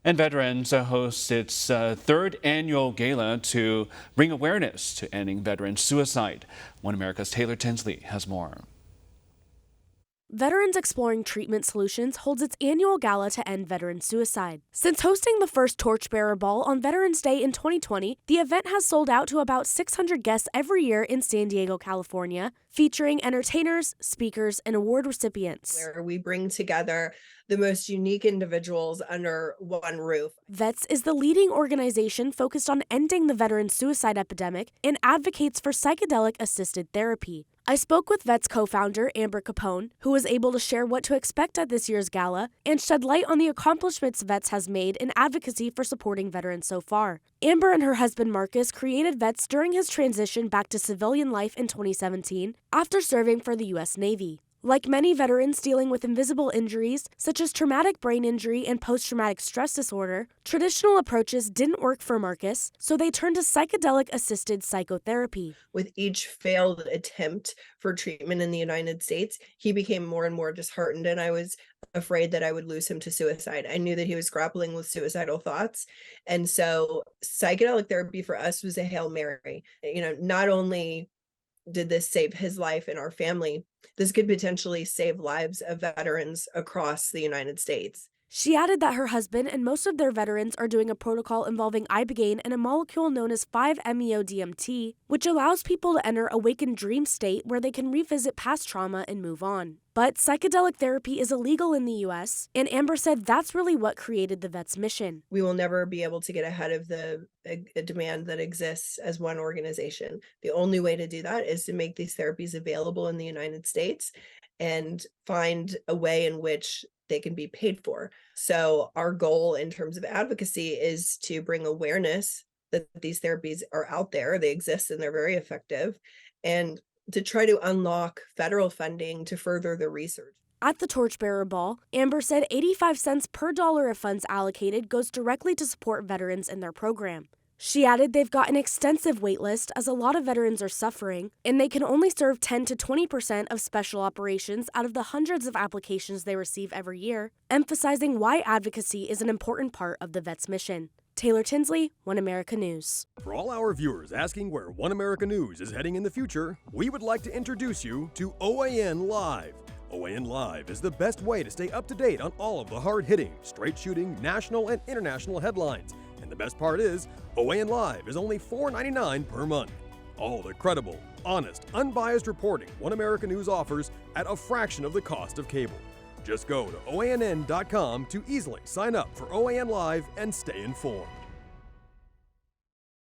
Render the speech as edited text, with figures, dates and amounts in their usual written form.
And Veterans hosts its third annual gala to bring awareness to ending veteran suicide. One America's Taylor Tinsley has more. Veterans Exploring Treatment Solutions holds its annual gala to end veteran suicide. Since hosting the first Torchbearer Ball on Veterans Day in 2020, the event has sold out to about 600 guests every year in San Diego, California, featuring entertainers, speakers, and award recipients. Where we bring together the most unique individuals under one roof. VETS is the leading organization focused on ending the veteran suicide epidemic and advocates for psychedelic-assisted therapy. I spoke with VETS co-founder Amber Capone, who was able to share what to expect at this year's gala and shed light on the accomplishments VETS has made in advocacy for supporting veterans so far. Amber and her husband Marcus created VETS during his transition back to civilian life in 2017 after serving for the U.S. Navy. Like many veterans dealing with invisible injuries, such as traumatic brain injury and post-traumatic stress disorder, traditional approaches didn't work for Marcus, so they turned to psychedelic-assisted psychotherapy. With each failed attempt for treatment in the United States, he became more and more disheartened, and I was afraid that I would lose him to suicide. I knew that he was grappling with suicidal thoughts, and so psychedelic therapy for us was a Hail Mary. Not only did this save his life and our family, this could potentially save lives of veterans across the United States. She added that her husband and most of their veterans are doing a protocol involving ibogaine and a molecule known as 5-MeO-DMT, which allows people to enter a awakened dream state where they can revisit past trauma and move on. But psychedelic therapy is illegal in the U.S., and Amber said that's really what created the VETS mission. We will never be able to get ahead of the demand that exists as one organization. The only way to do that is to make these therapies available in the United States and find a way in which they can be paid for. So our goal in terms of advocacy is to bring awareness that these therapies are out there, they exist, and they're very effective, and to try to unlock federal funding to further the research. At the Torchbearer Ball, Amber said 85 cents per dollar of funds allocated goes directly to support veterans in their program. She added they've got an extensive wait list as a lot of veterans are suffering, and they can only serve 10 to 20% of special operations out of the hundreds of applications they receive every year, emphasizing why advocacy is an important part of the VETS mission. Taylor Tinsley, One America News. For all our viewers asking where One America News is heading in the future, we would like to introduce you to OAN Live. OAN Live is the best way to stay up to date on all of the hard-hitting, straight-shooting, national and international headlines. And the best part is, OAN Live is only $4.99 per month. All the credible, honest, unbiased reporting One America News offers at a fraction of the cost of cable. Just go to OANN.com to easily sign up for OAN Live and stay informed.